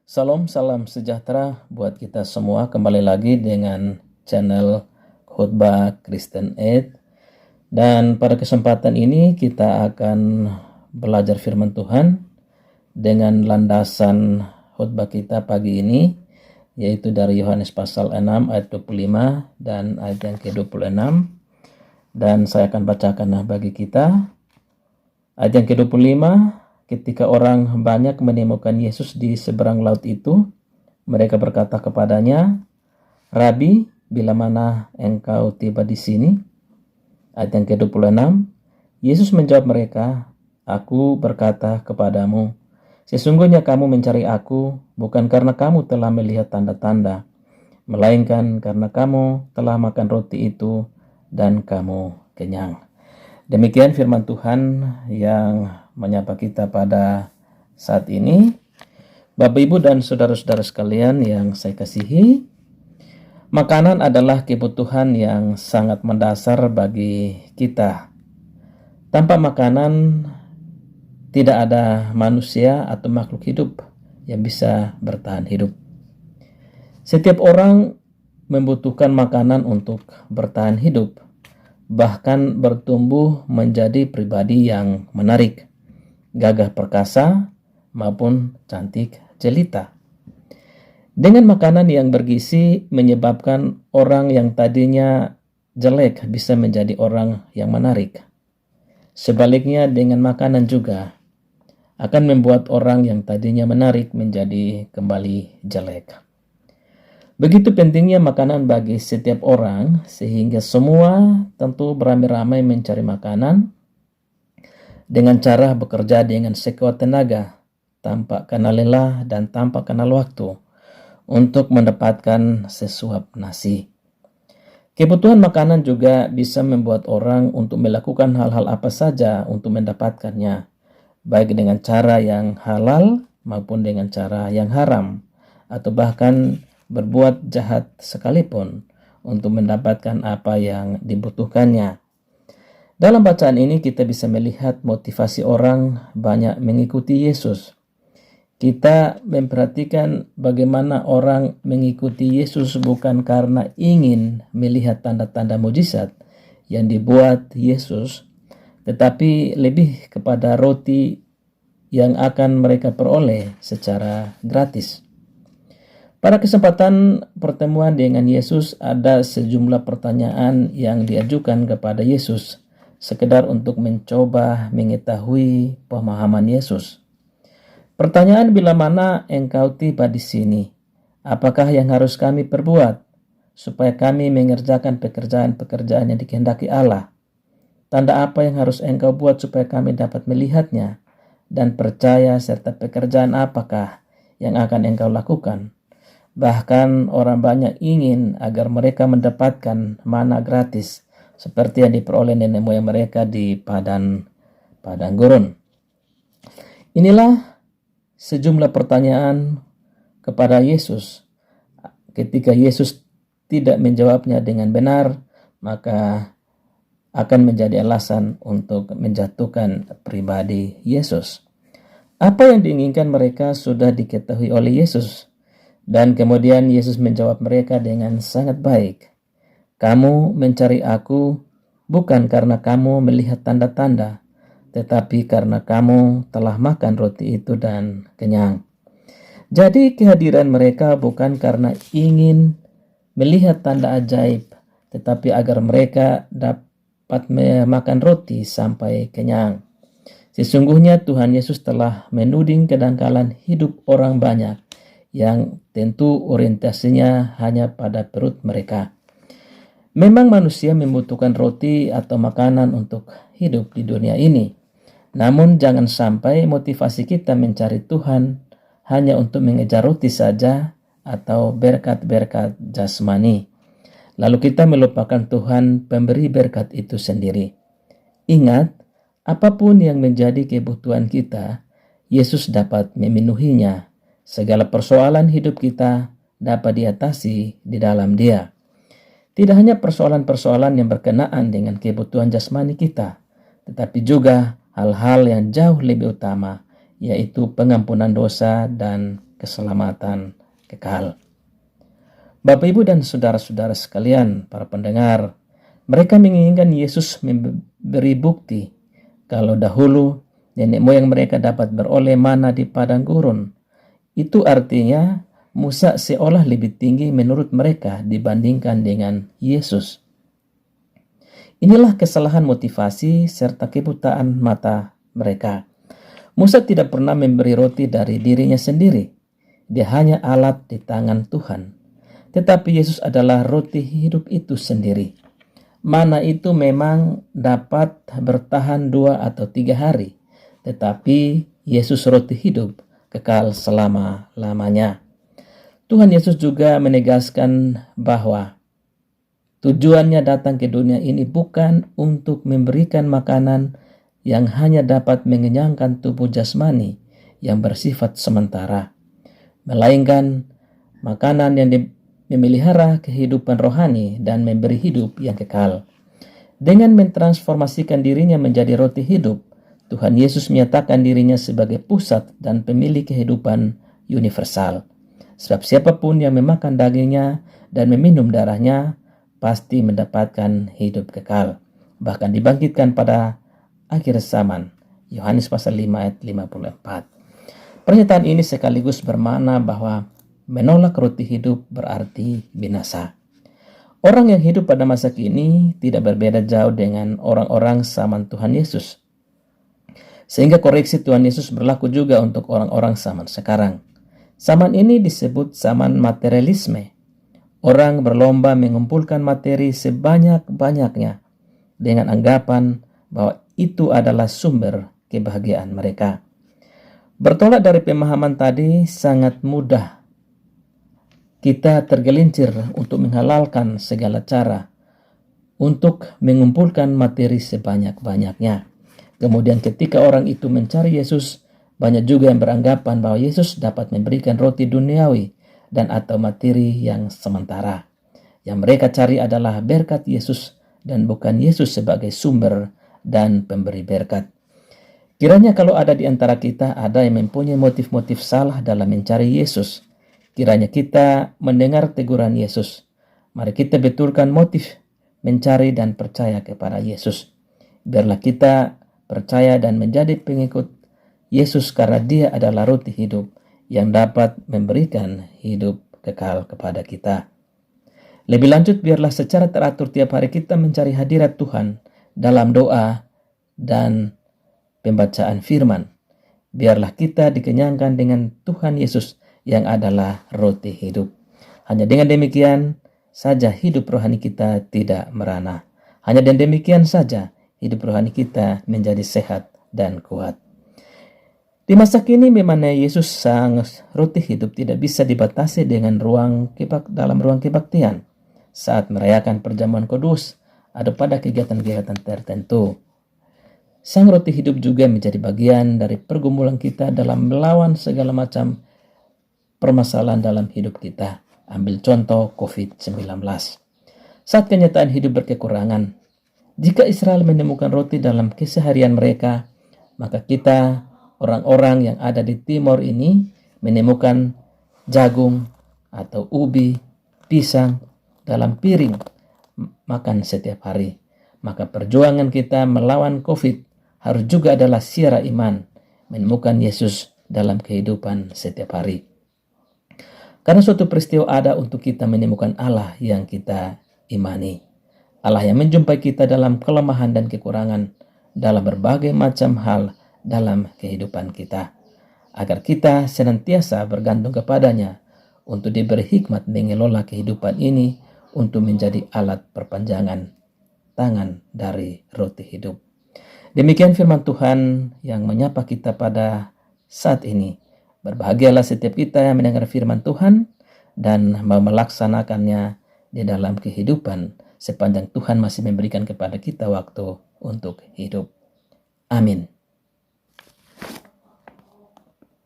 Salam, salam sejahtera buat kita semua. Kembali lagi dengan channel Khotbah Kristen Aid. Dan pada kesempatan ini kita akan belajar firman Tuhan dengan landasan khotbah kita pagi ini, yaitu dari Yohanes pasal 6 ayat 25 dan ayat yang ke-26. Dan saya akan bacakan bagi kita. Ayat yang ke-25, ketika orang banyak menemukan Yesus di seberang laut itu, mereka berkata kepadanya, "Rabi, bila mana engkau tiba di sini?" Ayat yang ke-26, Yesus menjawab mereka, "Aku berkata kepadamu, sesungguhnya kamu mencari aku bukan karena kamu telah melihat tanda-tanda, melainkan karena kamu telah makan roti itu dan kamu kenyang." Demikian firman Tuhan yang menyapa kita pada saat ini. Bapak, Ibu, dan saudara-saudara sekalian yang saya kasihi, makanan adalah kebutuhan yang sangat mendasar bagi kita. Tanpa makanan, tidak ada manusia atau makhluk hidup yang bisa bertahan hidup. Setiap orang membutuhkan makanan untuk bertahan hidup, bahkan bertumbuh menjadi pribadi yang menarik, gagah perkasa, maupun cantik jelita. Dengan makanan yang bergizi menyebabkan orang yang tadinya jelek bisa menjadi orang yang menarik. Sebaliknya, dengan makanan juga akan membuat orang yang tadinya menarik menjadi kembali jelek. Begitu pentingnya makanan bagi setiap orang, sehingga semua tentu beramai-ramai mencari makanan dengan cara bekerja dengan sekuat tenaga, tanpa kenal lelah dan tanpa kenal waktu, untuk mendapatkan sesuap nasi. Kebutuhan makanan juga bisa membuat orang untuk melakukan hal-hal apa saja untuk mendapatkannya, baik dengan cara yang halal maupun dengan cara yang haram, atau bahkan berbuat jahat sekalipun untuk mendapatkan apa yang dibutuhkannya. Dalam bacaan ini kita bisa melihat motivasi orang banyak mengikuti Yesus. Kita memperhatikan bagaimana orang mengikuti Yesus bukan karena ingin melihat tanda-tanda mujizat yang dibuat Yesus, tetapi lebih kepada roti yang akan mereka peroleh secara gratis. Pada kesempatan pertemuan dengan Yesus, ada sejumlah pertanyaan yang diajukan kepada Yesus, sekedar untuk mencoba mengetahui pemahaman Yesus. Pertanyaan, "Bila mana engkau tiba di sini? Apakah yang harus kami perbuat supaya kami mengerjakan pekerjaan-pekerjaan yang dikehendaki Allah? Tanda apa yang harus engkau buat supaya kami dapat melihatnya dan percaya, serta pekerjaan apakah yang akan engkau lakukan?" Bahkan orang banyak ingin agar mereka mendapatkan mana gratis, seperti yang diperoleh nenek moyang mereka di padang gurun. Inilah sejumlah pertanyaan kepada Yesus. Ketika Yesus tidak menjawabnya dengan benar, maka akan menjadi alasan untuk menjatuhkan pribadi Yesus. Apa yang diinginkan mereka sudah diketahui oleh Yesus. Dan kemudian Yesus menjawab mereka dengan sangat baik. "Kamu mencari aku bukan karena kamu melihat tanda-tanda, tetapi karena kamu telah makan roti itu dan kenyang." Jadi kehadiran mereka bukan karena ingin melihat tanda ajaib, tetapi agar mereka dapat makan roti sampai kenyang. Sesungguhnya Tuhan Yesus telah menuding kedangkalan hidup orang banyak yang tentu orientasinya hanya pada perut mereka. Memang manusia membutuhkan roti atau makanan untuk hidup di dunia ini. Namun jangan sampai motivasi kita mencari Tuhan hanya untuk mengejar roti saja atau berkat-berkat jasmani, lalu kita melupakan Tuhan pemberi berkat itu sendiri. Ingat, apapun yang menjadi kebutuhan kita, Yesus dapat memenuhinya. Segala persoalan hidup kita dapat diatasi di dalam Dia. Tidak hanya persoalan-persoalan yang berkenaan dengan kebutuhan jasmani kita, tetapi juga hal-hal yang jauh lebih utama, yaitu pengampunan dosa dan keselamatan kekal. Bapak, Ibu, dan saudara-saudara sekalian, para pendengar, mereka menginginkan Yesus memberi bukti kalau dahulu nenek moyang mereka dapat beroleh mana di padang gurun. Itu artinya Musa seolah lebih tinggi menurut mereka dibandingkan dengan Yesus. Inilah kesalahan motivasi serta kebutaan mata mereka. Musa tidak pernah memberi roti dari dirinya sendiri. Dia hanya alat di tangan Tuhan. Tetapi Yesus adalah roti hidup itu sendiri. Mana itu memang dapat bertahan 2 atau 3 hari. Tetapi Yesus roti hidup kekal selama-lamanya. Tuhan Yesus juga menegaskan bahwa tujuannya datang ke dunia ini bukan untuk memberikan makanan yang hanya dapat mengenyangkan tubuh jasmani yang bersifat sementara, melainkan makanan yang memelihara kehidupan rohani dan memberi hidup yang kekal. Dengan mentransformasikan dirinya menjadi roti hidup, Tuhan Yesus menyatakan dirinya sebagai pusat dan pemilik kehidupan universal. Sebab siapapun yang memakan dagingnya dan meminum darahnya pasti mendapatkan hidup kekal, bahkan dibangkitkan pada akhir zaman. Yohanes pasal 5 ayat 54. Pernyataan ini sekaligus bermakna bahwa menolak roti hidup berarti binasa. Orang yang hidup pada masa kini tidak berbeda jauh dengan orang-orang zaman Tuhan Yesus. Sehingga koreksi Tuhan Yesus berlaku juga untuk orang-orang zaman sekarang. Zaman ini disebut zaman materialisme. Orang berlomba mengumpulkan materi sebanyak-banyaknya dengan anggapan bahwa itu adalah sumber kebahagiaan mereka. Bertolak dari pemahaman tadi, sangat mudah kita tergelincir untuk menghalalkan segala cara untuk mengumpulkan materi sebanyak-banyaknya. Kemudian ketika orang itu mencari Yesus, banyak juga yang beranggapan bahwa Yesus dapat memberikan roti duniawi dan atau materi yang sementara. Yang mereka cari adalah berkat Yesus dan bukan Yesus sebagai sumber dan pemberi berkat. Kiranya kalau ada di antara kita ada yang mempunyai motif-motif salah dalam mencari Yesus, kiranya kita mendengar teguran Yesus. Mari kita betulkan motif mencari dan percaya kepada Yesus. Biarlah kita percaya dan menjadi pengikut Yesus karena Dia adalah roti hidup yang dapat memberikan hidup kekal kepada kita. Lebih lanjut, biarlah secara teratur tiap hari kita mencari hadirat Tuhan dalam doa dan pembacaan firman. Biarlah kita dikenyangkan dengan Tuhan Yesus yang adalah roti hidup. Hanya dengan demikian saja hidup rohani kita tidak merana. Hanya dengan demikian saja hidup rohani kita menjadi sehat dan kuat. Di masa kini memang Yesus sang roti hidup tidak bisa dibatasi dengan dalam ruang kebaktian. Saat merayakan perjamuan kudus atau pada kegiatan-kegiatan tertentu. Sang roti hidup juga menjadi bagian dari pergumulan kita dalam melawan segala macam permasalahan dalam hidup kita. Ambil contoh COVID-19. Saat kenyataan hidup berkekurangan, jika Israel menemukan roti dalam keseharian mereka, maka kita, orang-orang yang ada di timur ini, menemukan jagung atau ubi, pisang dalam piring makan setiap hari. Maka perjuangan kita melawan COVID harus juga adalah siara iman, menemukan Yesus dalam kehidupan setiap hari. Karena suatu peristiwa ada untuk kita menemukan Allah yang kita imani. Allah yang menjumpai kita dalam kelemahan dan kekurangan dalam berbagai macam hal dalam kehidupan kita, agar kita senantiasa bergantung kepadanya untuk diberi hikmat mengelola kehidupan ini untuk menjadi alat perpanjangan tangan dari roti hidup. Demikian firman Tuhan yang menyapa kita pada saat ini. Berbahagialah setiap kita yang mendengar firman Tuhan dan mau melaksanakannya di dalam kehidupan sepanjang Tuhan masih memberikan kepada kita waktu untuk hidup. Amin.